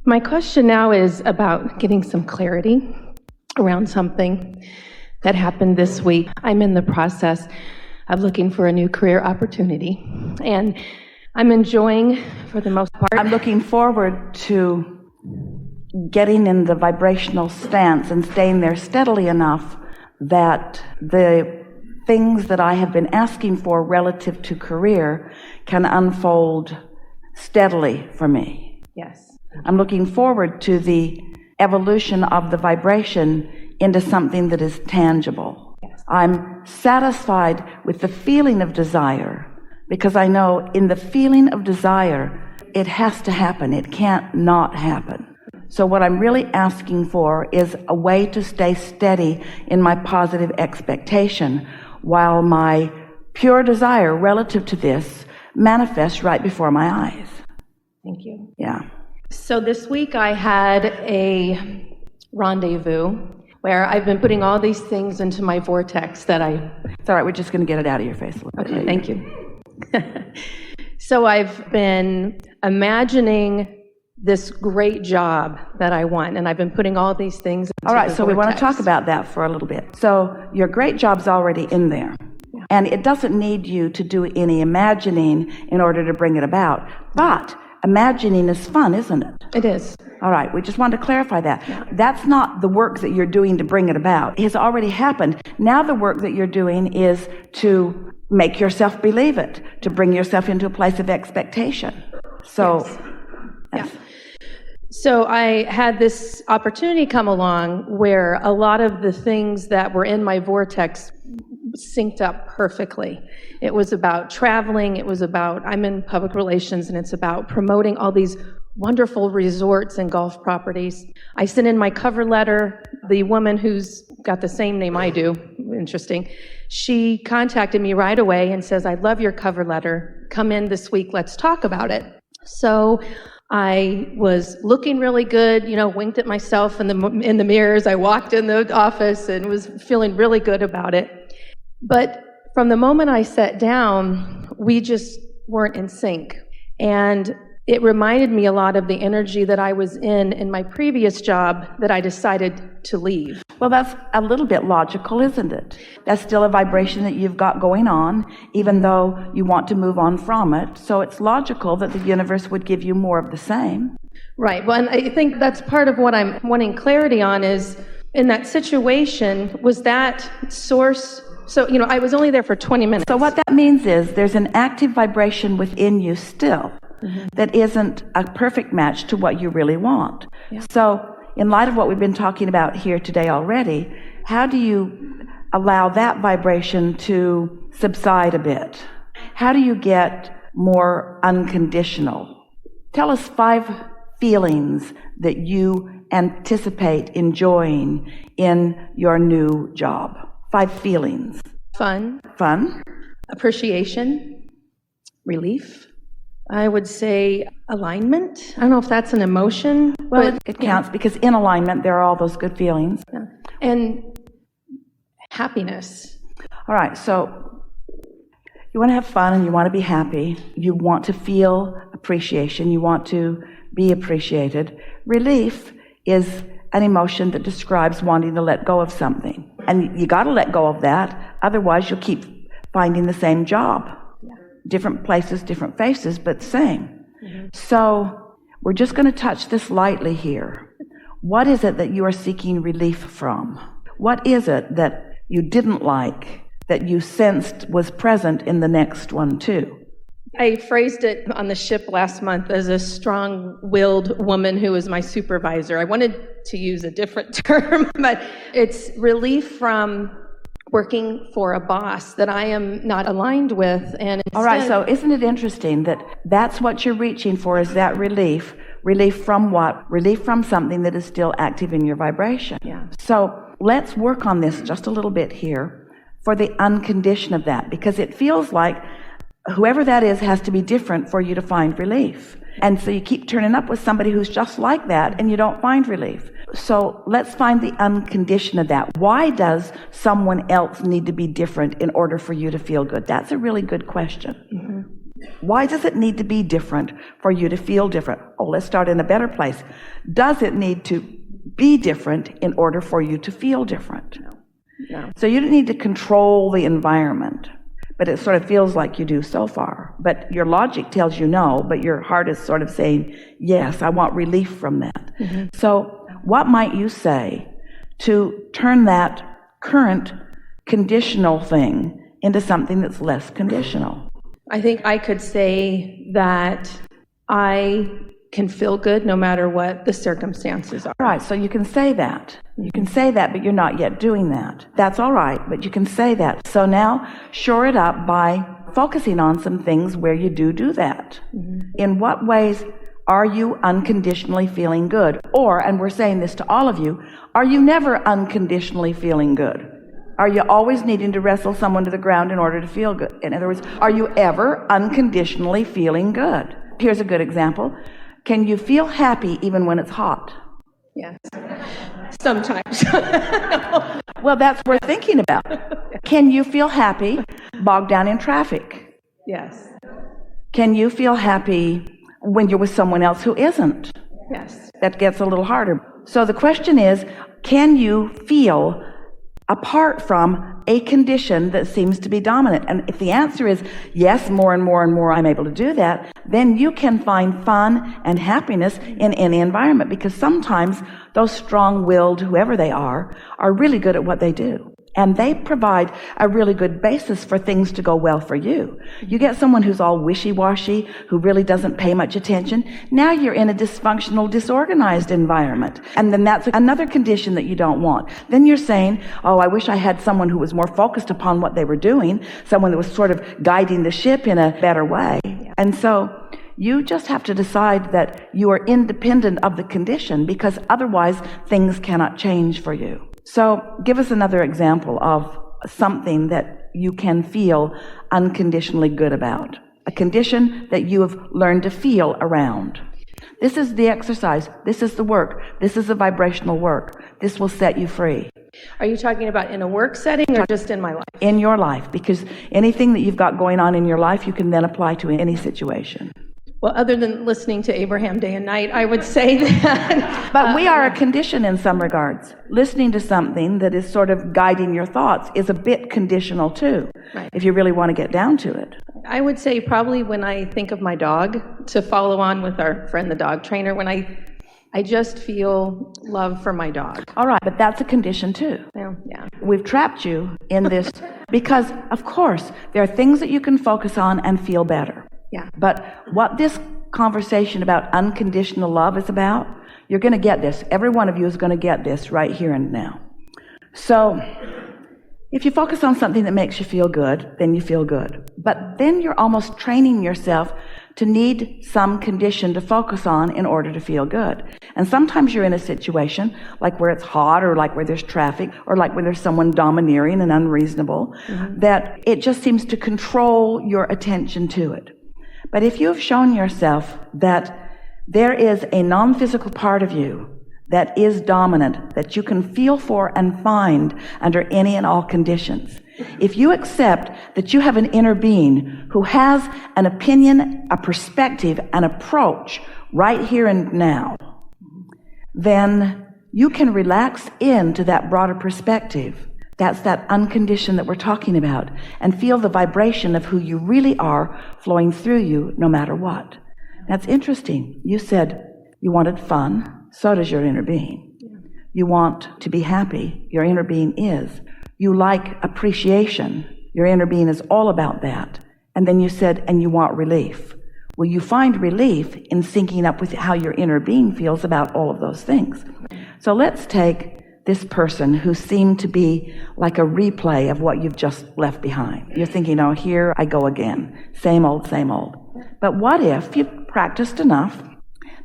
My question now is about getting some clarity around something that happened this week. I'm in the process of looking for a new career opportunity, and I'm enjoying, for the most part. I'm looking forward to getting in the vibrational stance and staying there steadily enough that the things that I have been asking for relative to career can unfold steadily for me. Yes. I'm looking forward to the evolution of the vibration into something that is tangible. Yes. I'm satisfied with the feeling of desire because I know in the feeling of desire, it has to happen. It can't not happen. So what I'm really asking for is a way to stay steady in my positive expectation while my pure desire relative to this manifests right before my eyes. Thank you. Yeah. So this week I had a rendezvous where I've been putting all these things into my vortex that It's all right, we're just going to get it out of your face a little bit. Okay, thank you. So I've been imagining this great job that I want, and I've been putting all these things into All right, the so we want to vortex. talk about that for a little bit. So your great job's already in there. Yeah. And it doesn't need you to do any imagining in order to bring it about. But imagining is fun, isn't it? It is. All right, we just wanted to clarify that. That's not the work that you're doing to bring it about. It has already happened. Now the work that you're doing is to make yourself believe it, to bring yourself into a place of expectation. So, Yes. Yeah. So I had this opportunity come along where a lot of the things that were in my vortex synced up perfectly. It was about traveling. It was about, I'm in public relations, and it's about promoting all these wonderful resorts and golf properties. I sent in my cover letter. The woman who's got the same name I do, interesting, she contacted me right away and says, I love your cover letter. Come in this week. Let's talk about it. So I was looking really good, winked at myself in the mirrors. I walked in the office and was feeling really good about it. But from the moment I sat down, we just weren't in sync. And it reminded me a lot of the energy that I was in my previous job that I decided to leave. well, that's a little bit logical, isn't it? That's still a vibration that you've got going on, even though you want to move on from it. So it's logical that the universe would give you more of the same. Right. Well, and I think that's part of what I'm wanting clarity on is, in that situation, was that source... So, I was only there for 20 minutes. So what that means is there's an active vibration within you still that isn't a perfect match to what you really want. Yeah. So in light of what we've been talking about here today already, how do you allow that vibration to subside a bit? How do you get more unconditional? Tell us 5 feelings that you anticipate enjoying in your new job. 5 feelings. Fun, Fun. appreciation, relief. I would say alignment. I don't know if that's an emotion. Well, but it counts because in alignment there are all those good feelings. Yeah. And happiness. All right, so you want to have fun and you want to be happy. You want to feel appreciation. You want to be appreciated. Relief is an emotion that describes wanting to let go of something. And you got to let go of that. Otherwise, you'll keep finding the same job. Yeah. Different places, different faces, but same. So we're just going to touch this lightly here. What is it that you are seeking relief from? What is it that you didn't like, that you sensed was present in the next one too? I phrased it on the ship last month as a strong-willed woman who was my supervisor. I wanted to use a different term, but it's relief from working for a boss that I am not aligned with. And all right, so isn't it interesting that that's what you're reaching for, is that relief? Relief from what? Relief from something that is still active in your vibration. Yeah. So let's work on this just a little bit here for the uncondition of that, because it feels like whoever that is has to be different for you to find relief. And so you keep turning up with somebody who's just like that and you don't find relief. So let's find the uncondition of that. Why does someone else need to be different in order for you to feel good? That's a really good question. Why does it need to be different for you to feel different? Oh, let's start in a better place. Does it need to be different in order for you to feel different? No. So you don't need to control the environment, but it sort of feels like you do so far. But your logic tells you no, but your heart is sort of saying, yes, I want relief from that. Mm-hmm. So what might you say to turn that current conditional thing into something that's less conditional? I think I could say that I can feel good no matter what the circumstances are. All right, so you can say that. You can say that, but you're not yet doing that. That's all right, but you can say that. So now shore it up by focusing on some things where you do that. Mm-hmm. In what ways are you unconditionally feeling good? Or, and we're saying this to all of you, are you never unconditionally feeling good? Are you always needing to wrestle someone to the ground in order to feel good? In other words, are you ever unconditionally feeling good? Here's a good example. Can you feel happy even when it's hot? Yes. Sometimes. No. Well, that's worth thinking about. Can you feel happy bogged down in traffic? Yes. Can you feel happy when you're with someone else who isn't? Yes. That gets a little harder. So the question is, can you feel apart from a condition that seems to be dominant? And if the answer is yes, more and more and more I'm able to do that, then you can find fun and happiness in any environment, because sometimes those strong-willed, whoever they are really good at what they do. And they provide a really good basis for things to go well for you. You get someone who's all wishy-washy, who really doesn't pay much attention. Now you're in a dysfunctional, disorganized environment. And then that's another condition that you don't want. Then you're saying, oh, I wish I had someone who was more focused upon what they were doing, someone that was sort of guiding the ship in a better way. And so you just have to decide that you are independent of the condition, because otherwise things cannot change for you. So give us another example of something that you can feel unconditionally good about, a condition that you have learned to feel around. This is the exercise. This is the work. This is the vibrational work. This will set you free. Are you talking about in a work setting or just in my life? In your life, because anything that you've got going on in your life, you can then apply to any situation. Well, other than listening to Abraham day and night, I would say that... But we are a condition in some regards. Listening to something that is sort of guiding your thoughts is a bit conditional too, right, if you really want to get down to it. I would say probably when I think of my dog, to follow on with our friend the dog trainer, when I just feel love for my dog. All right, but that's a condition too. Well, yeah. We've trapped you in this because, of course, there are things that you can focus on and feel better. Yeah. But what this conversation about unconditional love is about, you're going to get this. Every one of you is going to get this right here and now. So if you focus on something that makes you feel good, then you feel good. But then you're almost training yourself to need some condition to focus on in order to feel good. And sometimes you're in a situation like where it's hot, or like where there's traffic, or like where there's someone domineering and unreasonable, that it just seems to control your attention to it. But if you have shown yourself that there is a non-physical part of you that is dominant, that you can feel for and find under any and all conditions, if you accept that you have an inner being who has an opinion, a perspective, an approach right here and now, then you can relax into that broader perspective. That's that unconditioned that we're talking about, and feel the vibration of who you really are flowing through you no matter what. That's interesting. You said you wanted fun. So does your inner being. You want to be happy. Your inner being is. You like appreciation. Your inner being is all about that. And then you said, and you want relief. Well, you find relief in syncing up with how your inner being feels about all of those things. So let's take this person who seemed to be like a replay of what you've just left behind. You're thinking, oh, here I go again. Same old, same old. But what if you've practiced enough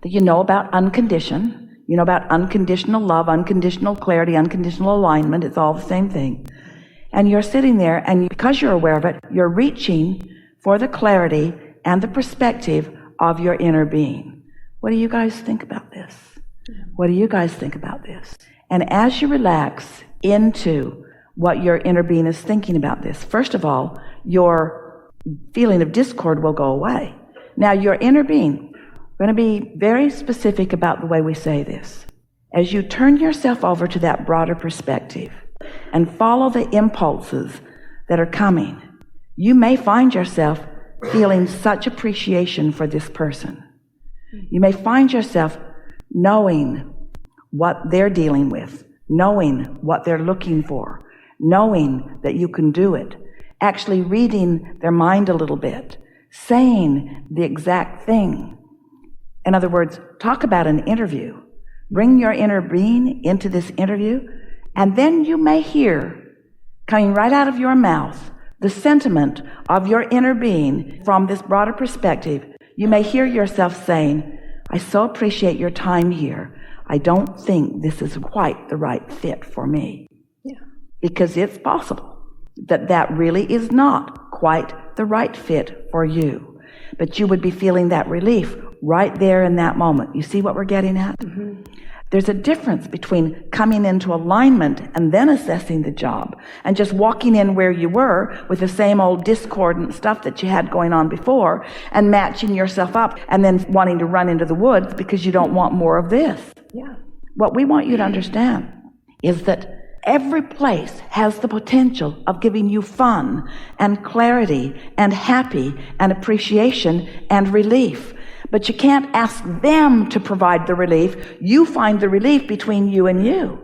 that you know about unconditioned, you know about unconditional love, unconditional clarity, unconditional alignment, it's all the same thing. And you're sitting there, and because you're aware of it, you're reaching for the clarity and the perspective of your inner being. What do you guys think about this? What do you guys think about this? And as you relax into what your inner being is thinking about this, first of all, your feeling of discord will go away. Now, your inner being, we're going to be very specific about the way we say this. As you turn yourself over to that broader perspective and follow the impulses that are coming, you may find yourself feeling such appreciation for this person. You may find yourself knowing what they're dealing with, knowing what they're looking for, knowing that you can do it, actually reading their mind a little bit, saying the exact thing. In other words, talk about an interview. Bring your inner being into this interview, and then you may hear, coming right out of your mouth, the sentiment of your inner being from this broader perspective. You may hear yourself saying, I so appreciate your time here. I don't think this is quite the right fit for me. Yeah. Because it's possible that that really is not quite the right fit for you. But you would be feeling that relief right there in that moment. You see what we're getting at? Mm-hmm. There's a difference between coming into alignment and then assessing the job and just walking in where you were with the same old discordant stuff that you had going on before and matching yourself up and then wanting to run into the woods because you don't want more of this. Yeah. What we want you to understand is that every place has the potential of giving you fun and clarity and happy and appreciation and relief. But you can't ask them to provide the relief. You find the relief between you and you.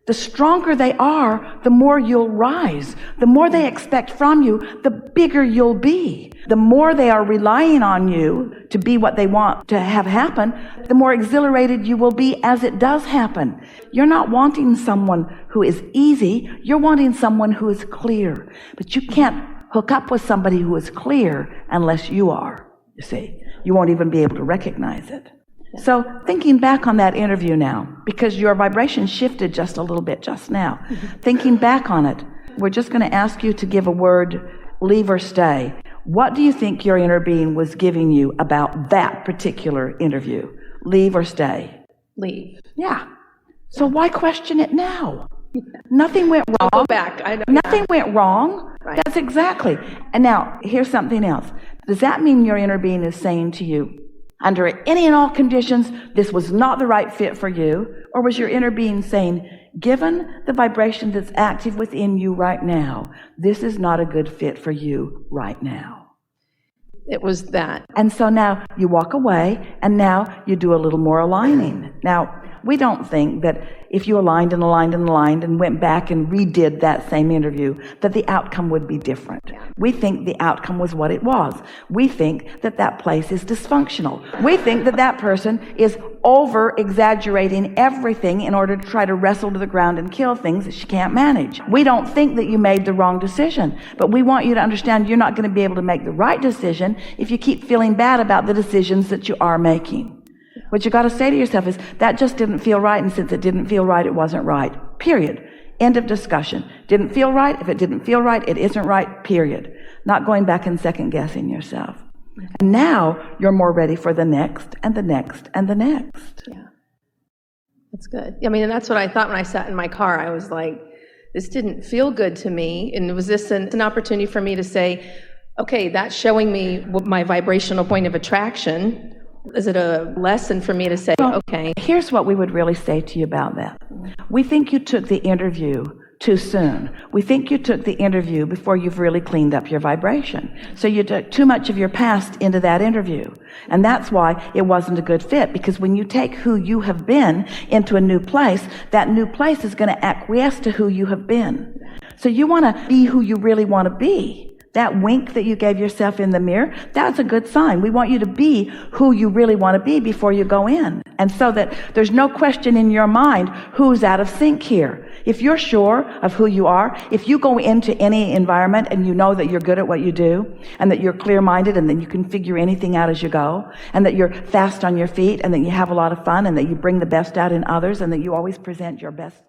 The stronger they are, the more you'll rise. The more they expect from you, the bigger you'll be. The more they are relying on you to be what they want to have happen, the more exhilarated you will be as it does happen. You're not wanting someone who is easy. You're wanting someone who is clear. But you can't hook up with somebody who is clear unless you are, you see. You won't even be able to recognize it. So thinking back on that interview now, because your vibration shifted just a little bit just now, thinking back on it, we're just going to ask you to give a word, leave or stay. What do you think your inner being was giving you about that particular interview? Leave or stay? Leave. Yeah. So why question it now? Nothing went wrong. I'll go back. I know. Nothing went wrong. Right. That's exactly. And now, here's something else. Does that mean your inner being is saying to you, under any and all conditions, this was not the right fit for you? Or was your inner being saying, given the vibration that's active within you right now, this is not a good fit for you right now? It was that. And so now you walk away, and now you do a little more aligning. Now, we don't think that if you aligned and aligned and aligned and went back and redid that same interview, that the outcome would be different. We think the outcome was what it was. We think that that place is dysfunctional. We think that that person is over-exaggerating everything in order to try to wrestle to the ground and kill things that she can't manage. We don't think that you made the wrong decision, but we want you to understand you're not going to be able to make the right decision if you keep feeling bad about the decisions that you are making. What you got to say to yourself is, that just didn't feel right, and since it didn't feel right, it wasn't right. Period. End of discussion. Didn't feel right. If it didn't feel right, it isn't right. Period. Not going back and second guessing yourself. And now you're more ready for the next and the next and the next. Yeah. That's good. I mean, and that's what I thought when I sat in my car. I was like, this didn't feel good to me. And was this an opportunity for me to say, okay, that's showing me my vibrational point of attraction. Is it a lesson for me to say, okay? Here's what we would really say to you about that. We think you took the interview too soon. We think you took the interview before you've really cleaned up your vibration. So you took too much of your past into that interview. And that's why it wasn't a good fit, because when you take who you have been into a new place, that new place is going to acquiesce to who you have been. So you want to be who you really want to be. That wink that you gave yourself in the mirror, that's a good sign. We want you to be who you really want to be before you go in. And so that there's no question in your mind who's out of sync here. If you're sure of who you are, if you go into any environment and you know that you're good at what you do, and that you're clear-minded, and that you can figure anything out as you go, and that you're fast on your feet, and that you have a lot of fun, and that you bring the best out in others, and that you always present your best